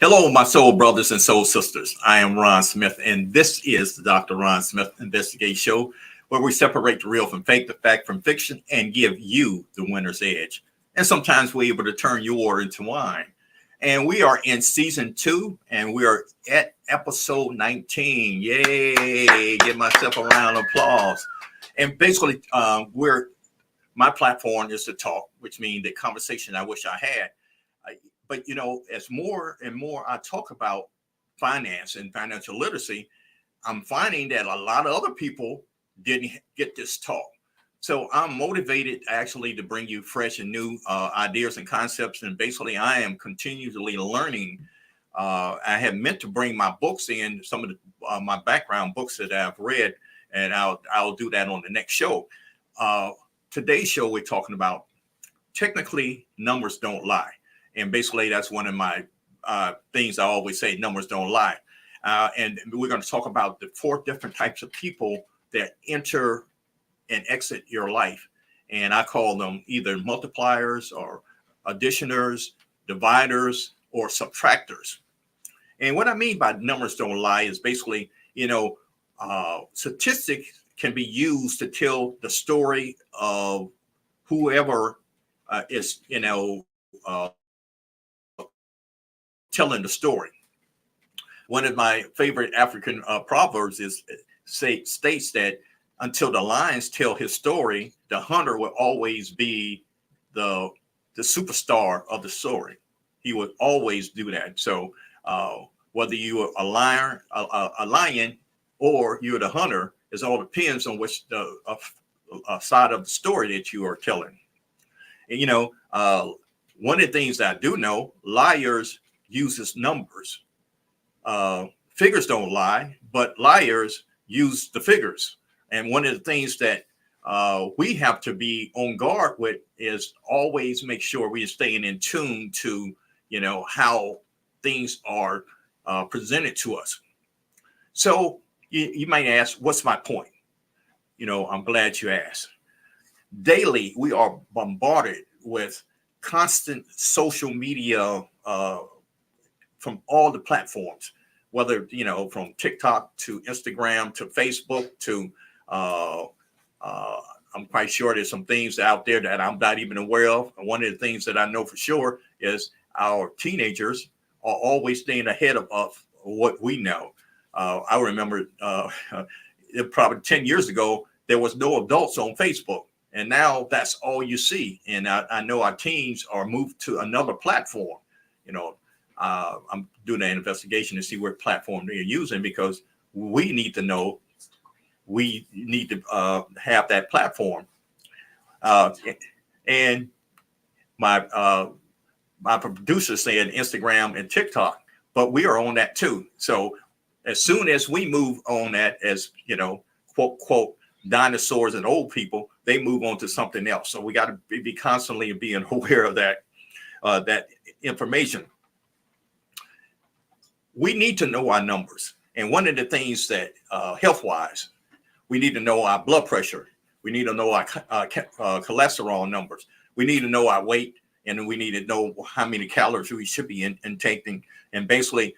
Hello, my soul brothers and soul sisters. I am Ron Smith, and this is the Dr. Ron Smith Investigate Show, where we separate the real from fake, the fact from fiction, and give you the winner's edge. And sometimes we're able to turn your water into wine. And we are in season 2, and we are at episode 19. Yay! Give myself a round of applause. And basically, my platform is to talk, which means the conversation I wish I had. But, as more and more I talk about finance and financial literacy, I'm finding that a lot of other people didn't get this talk. So I'm motivated actually to bring you fresh and new ideas and concepts. And basically, I am continually learning. I have meant to bring my books in, some of my background books that I've read, and I'll do that on the next show. Today's show, we're talking about technically numbers don't lie. And basically, that's one of my things I always say, numbers don't lie. And we're going to talk about the 4 different types of people that enter and exit your life. And I call them either multipliers or additioners, dividers, or subtractors. And what I mean by numbers don't lie is basically, statistics can be used to tell the story of whoever is, telling the story. One of my favorite African proverbs states that until the lions tell his story, the hunter will always be the superstar of the story. He would always do that. So whether you are a lion or you're the hunter, it all depends on which side of the story that you are telling. And one of the things that I do know, liars uses numbers. Figures don't lie, but liars use the figures. And one of the things that we have to be on guard with is always make sure we are staying in tune to, how things are presented to us. So you might ask, what's my point? I'm glad you asked. Daily, we are bombarded with constant social media from all the platforms, whether, from TikTok to Instagram to Facebook to, I'm quite sure there's some things out there that I'm not even aware of. And one of the things that I know for sure is our teenagers are always staying ahead of what we know. I remember probably 10 years ago, there was no adults on Facebook. And now that's all you see. And I know our teens are moved to another platform. I'm doing an investigation to see what platform they're using, because we need to know, we need to have that platform. And my producer said Instagram and TikTok, but we are on that too. So as soon as we move on that, as quote, dinosaurs and old people, they move on to something else. So we got to be constantly being aware of that information. We need to know our numbers. And one of the things that health-wise, we need to know our blood pressure. We need to know our cholesterol numbers. We need to know our weight, and we need to know how many calories we should be intaking. And basically,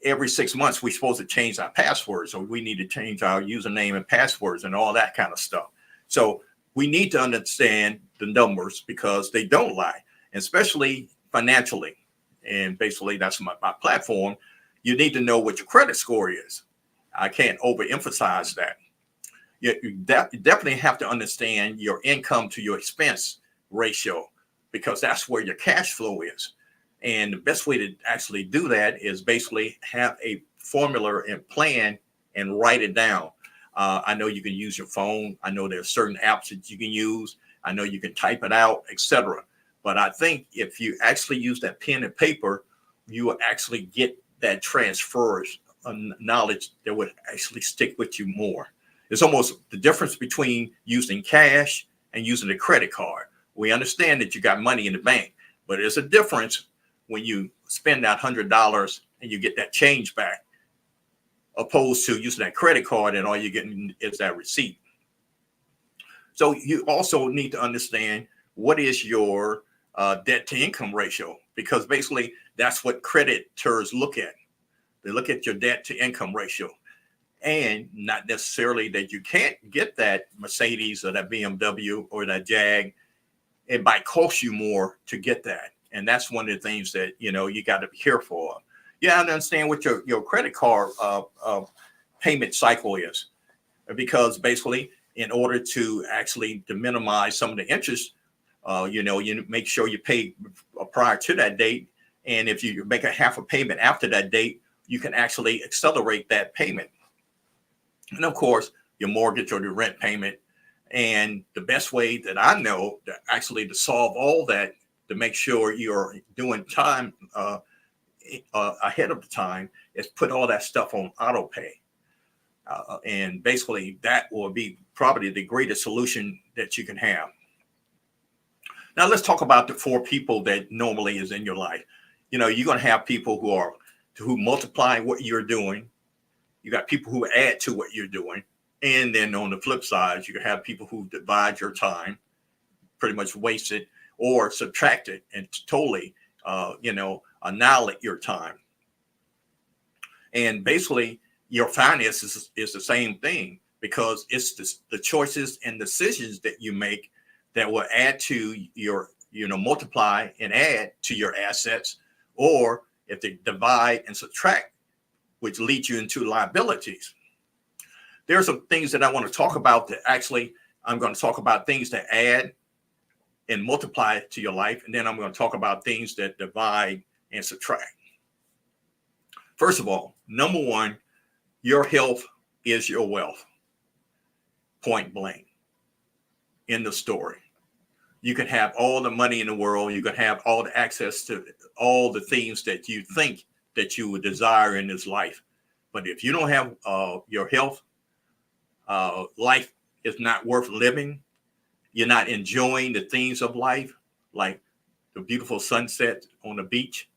every 6 months, we're supposed to change our passwords. So we need to change our username and passwords and all that kind of stuff. So we need to understand the numbers, because they don't lie, especially financially. And basically, that's my platform. You need to know what your credit score is. I can't overemphasize that. You definitely have to understand your income to your expense ratio, because that's where your cash flow is. And the best way to actually do that is basically have a formula and plan and write it down. I know you can use your phone. I know there's certain apps that you can use. I know you can type it out, etc. But I think if you actually use that pen and paper, you will actually get that transfer of knowledge that would actually stick with you more. It's almost the difference between using cash and using a credit card. We understand that you got money in the bank, but there's a difference when you spend that $100 and you get that change back, opposed to using that credit card and all you're getting is that receipt. So you also need to understand what is your debt to income ratio, because basically that's what creditors look at. They look at your debt to income ratio, and not necessarily that you can't get that Mercedes or that BMW or that Jag. It might cost you more to get that. And that's one of the things that, you got to be careful of. You have to understand what your credit card payment cycle is, because basically in order to actually to minimize some of the interest, you make sure you pay prior to that date. And if you make a half a payment after that date, you can actually accelerate that payment. And of course, your mortgage or your rent payment. And the best way that I know to actually to solve all that, to make sure you're doing time ahead of the time, is put all that stuff on auto pay. And basically that will be probably the greatest solution that you can have. Now let's talk about the 4 people that normally is in your life. You're going to have people who multiply what you're doing. You got people who add to what you're doing. And then on the flip side, you can have people who divide your time, pretty much waste it, or subtract it and totally, annihilate your time. And basically, your finances is the same thing, because it's the choices and decisions that you make that will add to your, multiply and add to your assets, or if they divide and subtract, which leads you into liabilities. There are some things that I want to talk about that actually, I'm going to talk about things that add and multiply to your life. And then I'm going to talk about things that divide and subtract. First of all, number 1, your health is your wealth. Point blank. End of story. You can have all the money in the world. You can have all the access to all the things that you think that you would desire in this life. But if you don't have your health, life is not worth living. You're not enjoying the things of life, like the beautiful sunset on the beach,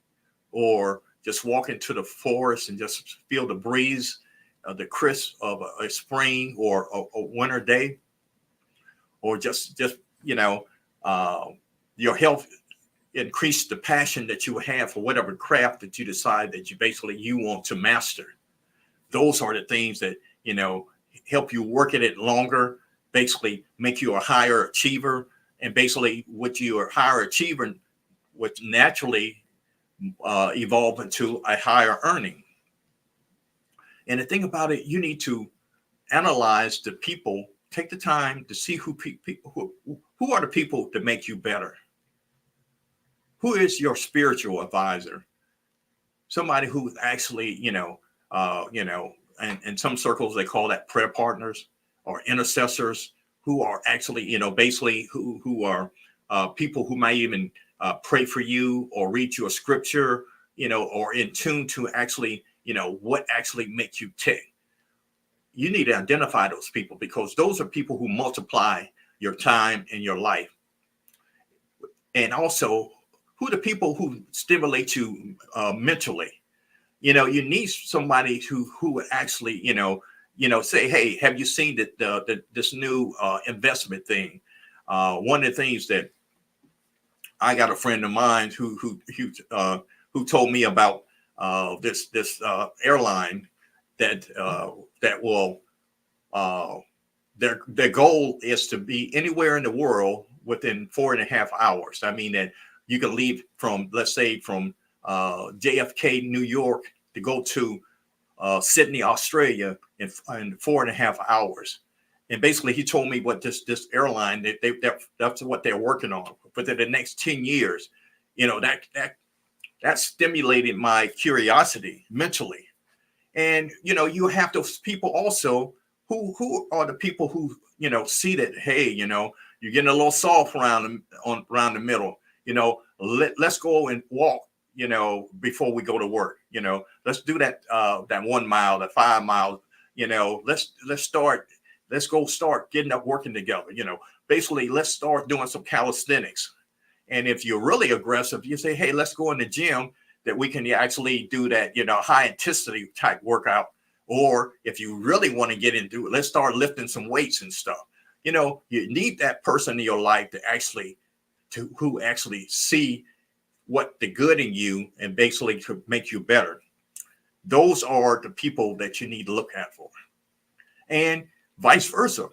or just walk into the forest and just feel the breeze, the crisp of a spring or a winter day, or just your health increase the passion that you have for whatever craft that you decide that you want to master. Those are the things that, help you work at it longer, basically make you a higher achiever. And basically what you are higher achiever would naturally evolve into a higher earning. And the thing about it, you need to analyze the people, take the time to see who are the people that make you better. Who is your spiritual advisor? Somebody who's actually, in some circles, they call that prayer partners or intercessors, who are actually, basically who are people who might even pray for you or read you a scripture, or in tune to actually, what actually makes you tick. You need to identify those people, because those are people who multiply your time in your life. And also, who are the people who stimulate you mentally? You need somebody who would actually, say, hey, have you seen this new investment thing? One of the things that I got a friend of mine who told me about this airline that will their goal is to be anywhere in the world within 4.5 hours. I mean, that you can leave from, let's say, from JFK, New York, to go to Sydney, Australia in 4.5 hours. And basically, he told me what this airline that's what they're working on within the next 10 years. That stimulated my curiosity mentally. And you have those people also who are the people who see that, hey, you're getting a little soft around the middle. Let's go and walk, before we go to work. Let's do that 1 mile, that 5 miles. Let's go start getting up working together. Basically, let's start doing some calisthenics. And if you're really aggressive, you say, hey, let's go in the gym that we can actually do that, high intensity type workout. Or if you really want to get into it, let's start lifting some weights and stuff. You need that person in your life to actually who actually see what the good in you and basically to make you better. Those are the people that you need to look at for. And vice versa.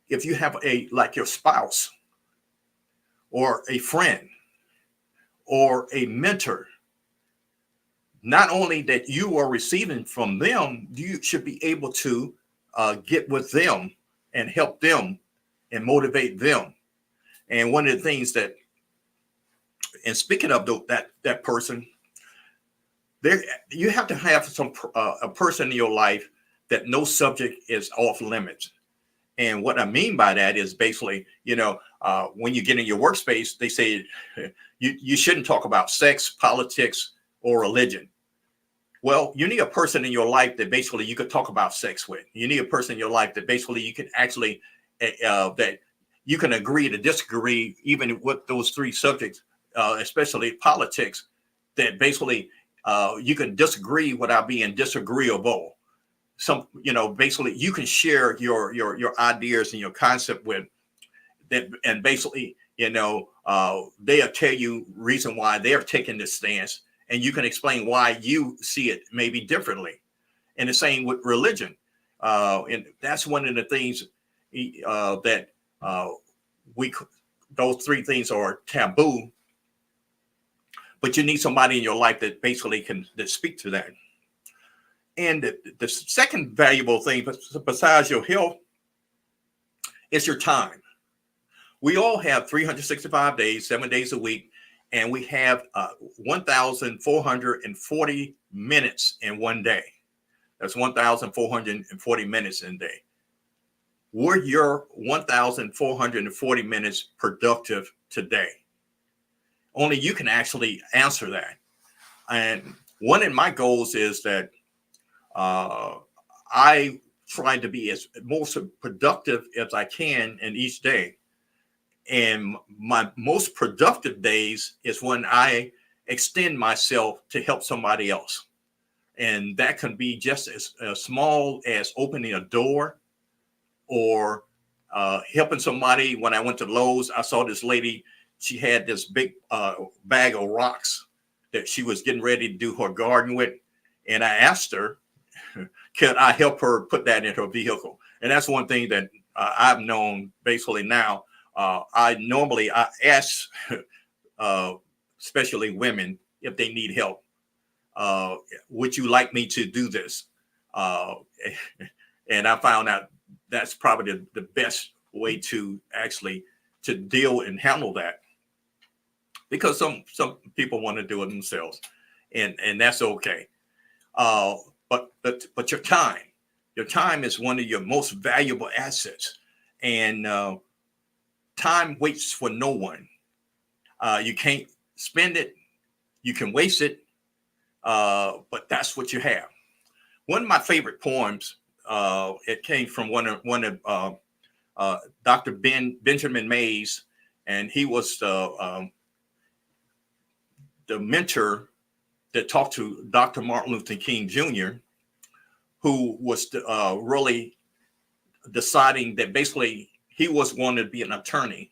If you have like your spouse or a friend or a mentor, not only that you are receiving from them, you should be able to get with them and help them and motivate them. And one of the things that, and speaking of that person, there you have to have a person in your life that no subject is off limits. And what I mean by that is basically, when you get in your workspace, they say you shouldn't talk about sex, politics, or religion. Well, you need a person in your life that basically you could talk about sex with. You need a person in your life that basically you can actually that you can agree to disagree, even with those three subjects, especially politics, that basically you can disagree without being disagreeable. Basically you can share your ideas and your concept with that, and basically, they'll tell you reason why they're taking this stance, and you can explain why you see it maybe differently. And the same with religion. And that's one of the things that those three things are taboo, but you need somebody in your life that basically can speak to that. And the second valuable thing besides your health is your time. We all have 365 days, 7 days a week, and we have 1,440 minutes in one day. That's 1,440 minutes in a day. Were your 1,440 minutes productive today? Only you can actually answer that. And one of my goals is that I try to be as most productive as I can in each day. And my most productive days is when I extend myself to help somebody else. And that can be just as small as opening a door or helping somebody. When I went to Lowe's, I saw this lady. She had this big bag of rocks that she was getting ready to do her garden with. And I asked her, could I help her put that in her vehicle? And that's one thing that I've known basically now. I ask, especially women, if they need help. Would you like me to do this? And I found out that's probably the best way to actually to deal and handle that, because some people want to do it themselves, and that's okay. But your time is one of your most valuable assets, and time waits for no one. You can't spend it, you can waste it, but that's what you have. One of my favorite poems, it came from one of Dr. Benjamin Mays, and he was the mentor that talked to Dr. Martin Luther King Jr., who was really deciding that basically he was going to be an attorney.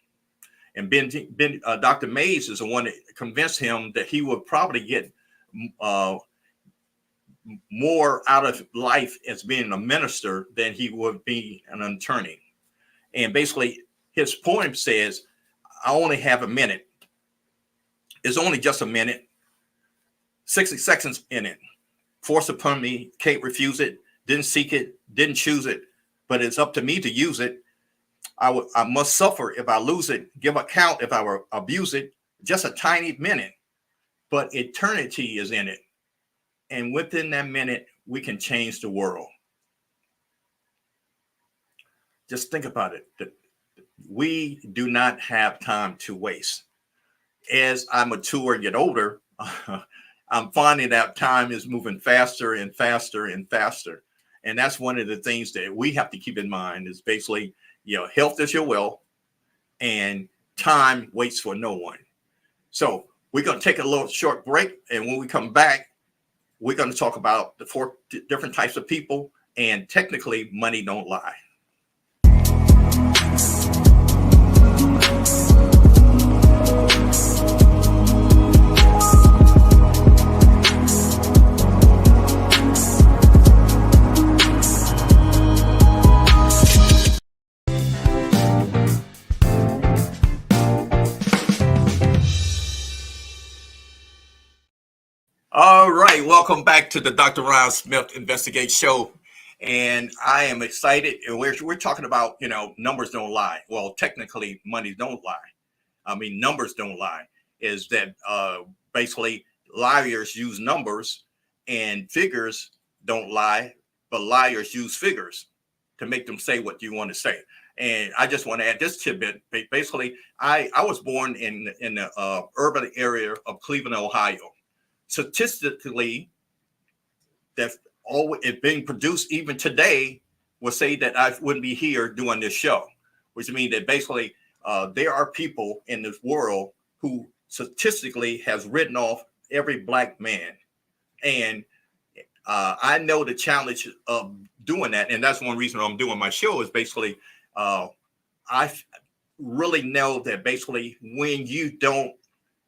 And Dr. Mays is the one that convinced him that he would probably get more out of life as being a minister than he would be an attorney. And basically his poem says, I only have a minute. It's only just a minute, 60 seconds in it. Forced upon me, can't refuse it, didn't seek it, didn't choose it, but it's up to me to use it. I must suffer if I lose it, give account if I abuse it. Just a tiny minute, but eternity is in it. And within that minute, we can change the world. Just think about it. We do not have time to waste. As I mature and get older, I'm finding that time is moving faster and faster and faster. And that's one of the things that we have to keep in mind is basically, health is your wealth and time waits for no one. So we're going to take a little short break. And when we come back, we're going to talk about the 4 different types of people, and technically money don't lie. right, welcome back to the Dr. Ron Smith Investigate Show. And I am excited. And we're talking about, numbers don't lie. Well, technically, money don't lie. I mean, numbers don't lie. Is that basically liars use numbers and figures don't lie, but liars use figures to make them say what you want to say. And I just want to add this tidbit. Basically, I was born in the urban area of Cleveland, Ohio. Statistically, that all it being produced even today will say that I wouldn't be here doing this show, which means that basically there are people in this world who statistically has written off every black man. And I know the challenge of doing that. And that's one reason I'm doing my show is basically I really know that basically when you don't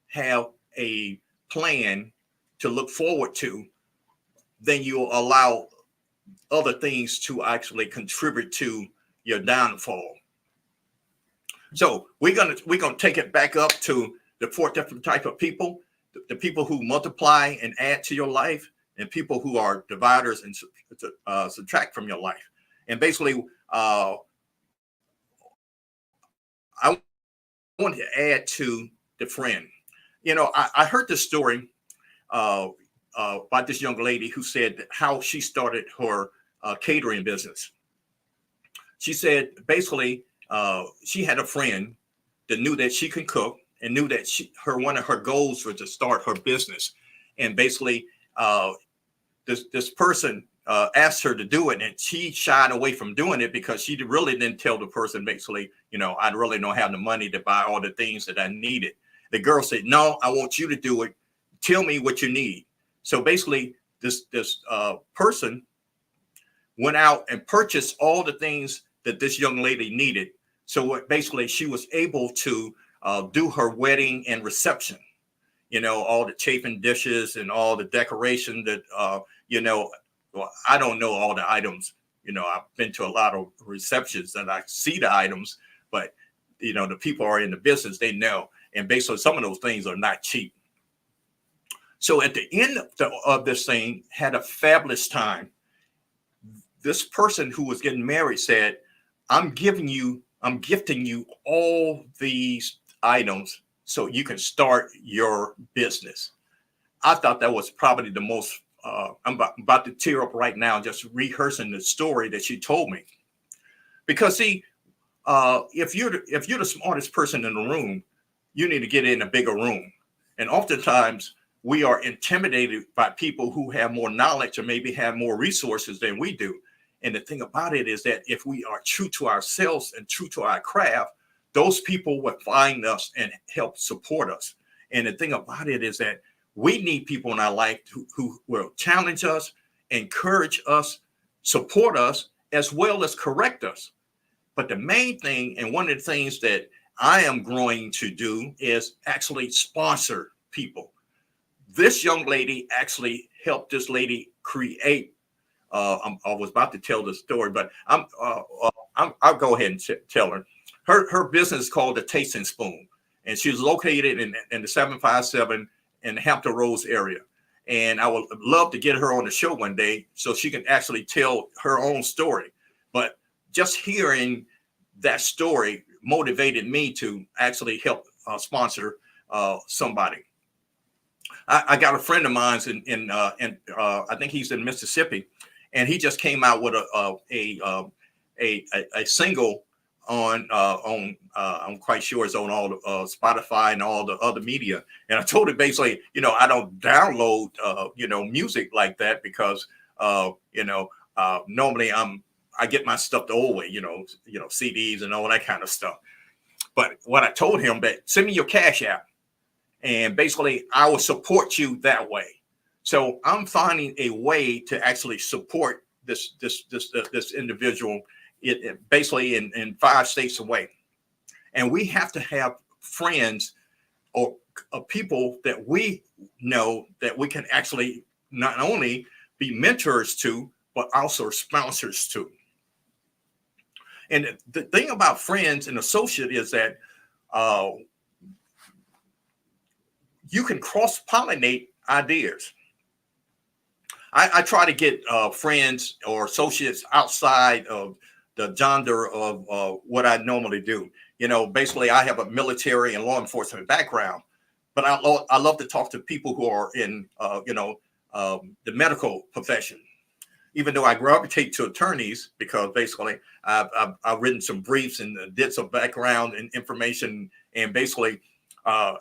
have a plan to look forward to, then you'll allow other things to actually contribute to your downfall. So we're gonna take it back up to the 4 different type of people: the people who multiply and add to your life, and people who are dividers and subtract from your life. And basically, I want to add to the friend. I heard this story about this young lady who said how she started her catering business. She said basically she had a friend that knew that she could cook and knew that one of her goals was to start her business. And basically this person asked her to do it, and she shied away from doing it because she really didn't tell the person basically, I really don't have the money to buy all the things that I needed. The girl said, no, I want you to do it. Tell me what you need. So basically, this person went out and purchased all the things that this young lady needed. So basically, she was able to do her wedding and reception. All the chafing dishes and all the decoration that, well, I don't know all the items. I've been to a lot of receptions and I see the items, but, the people are in the business, they know. And basically, some of those things are not cheap. So at the end of this thing, had a fabulous time. This person who was getting married said, I'm gifting you all these items so you can start your business. I thought that was probably the most, I'm about to tear up right now, just rehearsing the story that she told me. Because see, if you're the smartest person in the room, you need to get in a bigger room. And oftentimes we are intimidated by people who have more knowledge or maybe have more resources than we do. And the thing about it is that if we are true to ourselves and true to our craft, those people will find us and help support us. And the thing about it is that we need people in our life who will challenge us, encourage us, support us, as well as correct us. But the main thing, and one of the things that I am growing to do, is actually sponsor people. This young lady actually helped this lady create. I was about to tell the story, but I'll go ahead and tell her. Her business is called the Tasting Spoon, and she's located in the 757 in the Hampton Roads area. And I would love to get her on the show one day so she can actually tell her own story. But just hearing that story motivated me to actually help sponsor somebody. I got a friend of mine in I think he's in Mississippi, and he just came out with a single on I'm quite sure it's on all the Spotify and all the other media. And I told him basically, I don't download music like that because normally I get my stuff the old way, CDs and all that kind of stuff. But what I told him, that send me your Cash App, and basically I will support you that way. So I'm finding a way to actually support this individual, basically in 5 states away. And we have to have friends or people that we know that we can actually not only be mentors to, but also sponsors to. And the thing about friends and associates is that you can cross-pollinate ideas. I try to get friends or associates outside of the genre of what I normally do. Basically, I have a military and law enforcement background, but I love to talk to people who are in, the medical profession. Even though I gravitate to attorneys because basically I've written some briefs and did some background and information, and basically I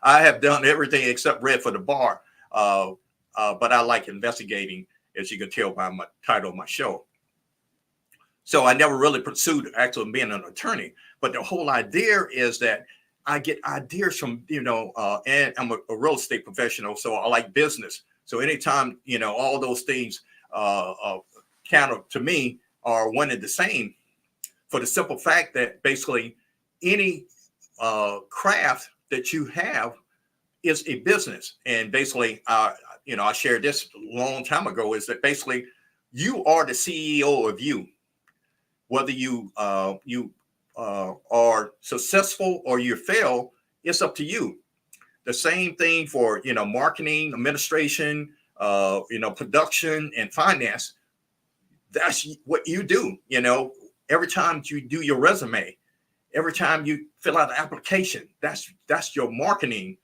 have done everything except read for the bar. But I like investigating, as you can tell by my title of my show. So I never really pursued actually being an attorney. But the whole idea is that I get ideas from, and I'm a real estate professional, so I like business. So anytime, all those things kind of, to me, are one and the same, for the simple fact that basically any craft that you have is a business. And basically, I shared this a long time ago, is that basically you are the CEO of you. Whether you are successful or you fail, it's up to you. The same thing for, marketing, administration, production and finance. That's what you do. Every time you do your resume, every time you fill out an application, that's your marketing.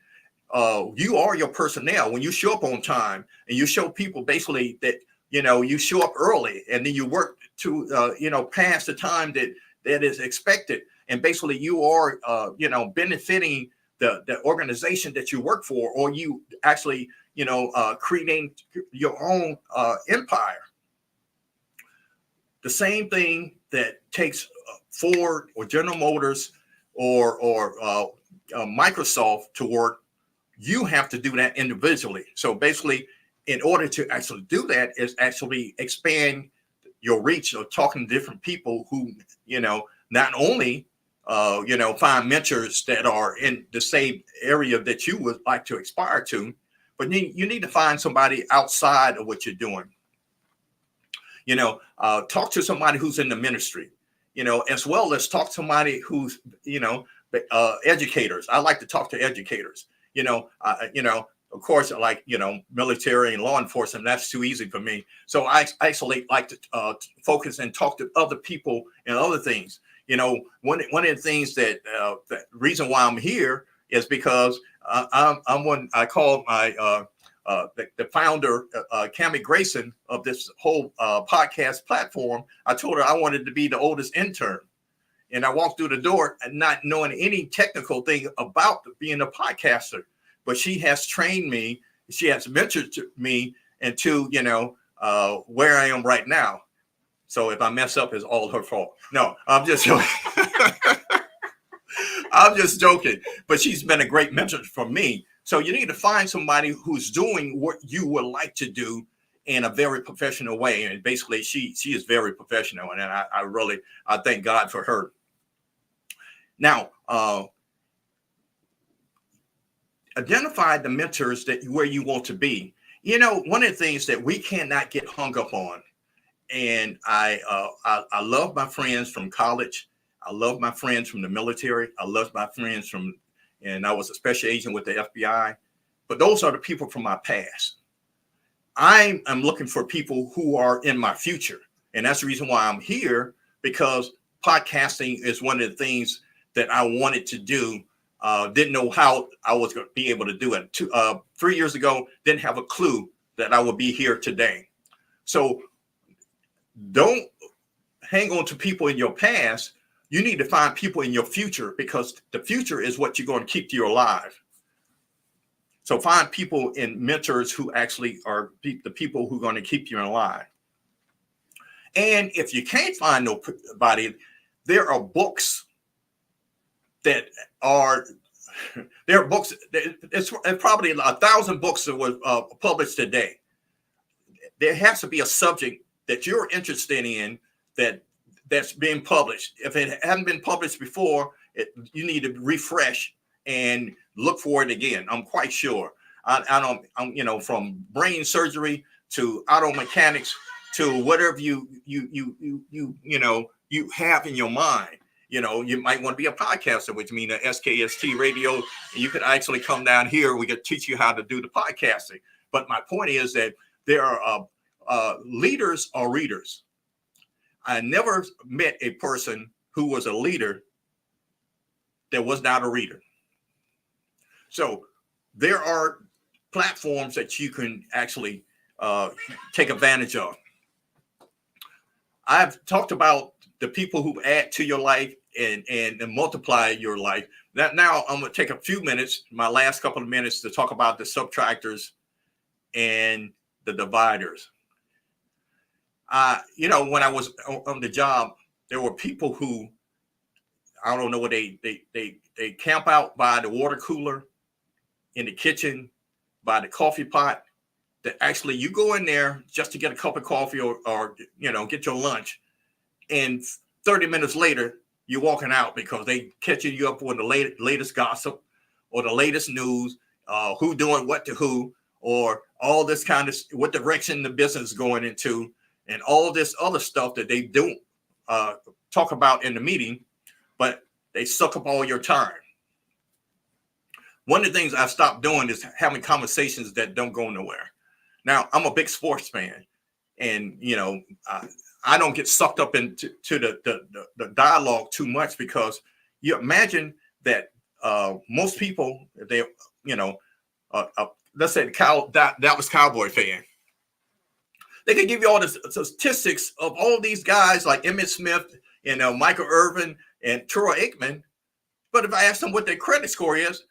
You are your personnel. When you show up on time and you show people basically that, you show up early and then you work to, past the time that is expected. And basically you are, benefiting the organization that you work for, or you actually, creating your own empire. The same thing that takes Ford or General Motors or Microsoft to work, you have to do that individually. So basically, in order to actually do that, is actually expand your reach of talking to different people who, not only, find mentors that are in the same area that you would like to aspire to, but you need to find somebody outside of what you're doing. Talk to somebody who's in the ministry, as well as talk to somebody who's, educators. I like to talk to educators, of course, like, military and law enforcement, that's too easy for me. So I actually like to focus and talk to other people and other things. One of the things that the reason why I'm here is because I'm one, I call my, the founder, Cammie Grayson, of this whole podcast platform. I told her I wanted to be the oldest intern. And I walked through the door and not knowing any technical thing about being a podcaster. But she has trained me. She has mentored me into, where I am right now. So if I mess up, it's all her fault. No, I'm just joking. I'm just joking. But she's been a great mentor for me. So you need to find somebody who's doing what you would like to do in a very professional way. And basically, she is very professional. And I thank God for her. Now, identify the mentors where you want to be. One of the things that we cannot get hung up on, and I love my friends from college. I love my friends from the military. I love my friends and I was a special agent with the FBI. But those are the people from my past. I'm looking for people who are in my future. And that's the reason why I'm here, because podcasting is one of the things that I wanted to do. Didn't know how I was going to be able to do it. 3 years ago, didn't have a clue that I would be here today. So don't hang on to people in your past. You need to find people in your future, because the future is what you're going to keep you alive. So find people and mentors who actually are the people who are going to keep you alive. And if you can't find nobody, there are books that are, there are books, it's probably 1,000 books that were published today. There has to be a subject that you're interested in that's being published. If it hasn't been published before, you need to refresh and look for it again. I'm quite sure. I'm from brain surgery to auto mechanics to whatever you have in your mind. You might want to be a podcaster, which means an SKST radio. You could actually come down here. We could teach you how to do the podcasting. But my point is that There are leaders or readers. I never met a person who was a leader that was not a reader. So there are platforms that you can actually take advantage of. I've talked about the people who add to your life and multiply your life. Now I'm going to take a few minutes, my last couple of minutes, to talk about the subtractors and the dividers. When I was on the job, there were people who, I don't know what they camp out by the water cooler, in the kitchen, by the coffee pot. That actually you go in there just to get a cup of coffee or get your lunch, and 30 minutes later you're walking out because they catching you up with the latest gossip or the latest news, who doing what to who, or all this kind of what direction the business is going into, and all this other stuff that they don't talk about in the meeting, but they suck up all your time. One of the things I've stopped doing is having conversations that don't go nowhere. Now, I'm a big sports fan, and I don't get sucked up into the dialogue too much, because you imagine that most people, they let's say the Dallas Cowboy fan, they can give you all the statistics of all these guys like Emmitt Smith and Michael Irvin and Troy Aikman, but if I ask them what their credit score is,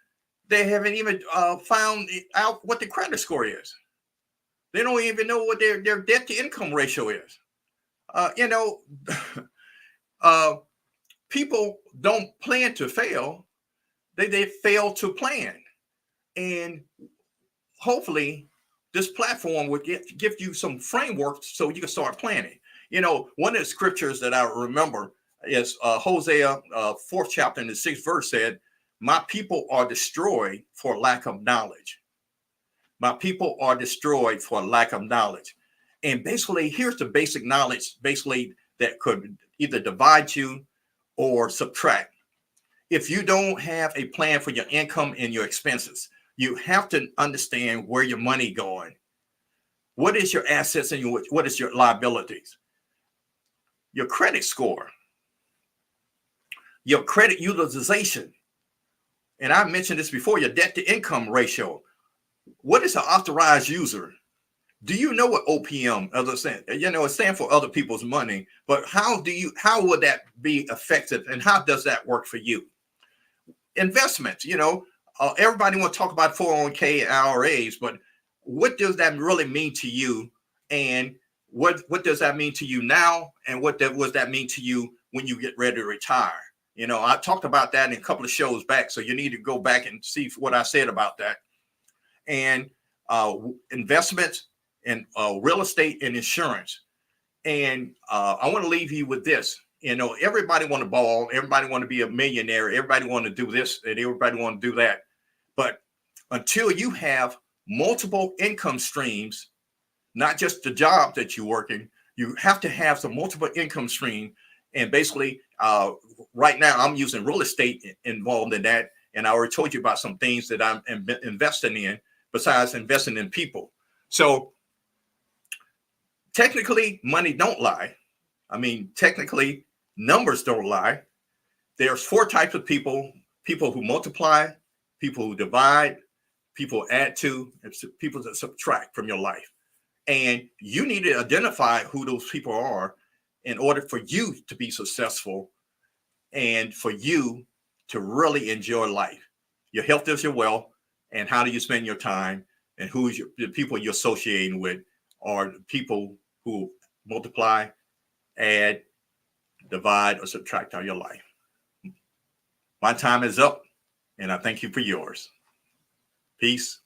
they haven't even found out what the credit score is. They don't even know what their debt to income ratio is. People don't plan to fail. They fail to plan. And hopefully this platform would give you some framework so you can start planning. One of the scriptures that I remember is Hosea 4th chapter in the 6th verse said, "My people are destroyed for lack of knowledge." My people are destroyed for lack of knowledge. And basically, here's the basic knowledge, that could either divide you or subtract. If you don't have a plan for your income and your expenses, you have to understand where your money going. What is your assets and what is your liabilities? Your credit score, your credit utilization. And I mentioned this before, your debt to income ratio. What is an authorized user? Do you know what OPM, as I said, it stands for other people's money, but how would that be effective, and how does that work for you? Investments, everybody want to talk about 401k and IRAs, but what does that really mean to you? And what does that mean to you now? And what does that mean to you when you get ready to retire? I talked about that in a couple of shows back, so you need to go back and see what I said about that. And investments and real estate and insurance. And I want to leave you with this. Everybody want to ball, everybody want to be a millionaire, everybody want to do this, and everybody want to do that. But until you have multiple income streams, not just the job that you're working, you have to have some multiple income stream. And basically, right now I'm using real estate involved in that. And I already told you about some things that I'm investing in, besides investing in people. So technically, money don't lie. I mean, technically, numbers don't lie. There's 4 types of people: people who multiply, people who divide, people who add to, and people that subtract from your life. And you need to identify who those people are in order for you to be successful and for you to really enjoy life. Your health is your wealth. And how do you spend your time, and who's the people you're associating with are the people who multiply, add, divide, or subtract out your life. My time is up, and I thank you for yours. Peace.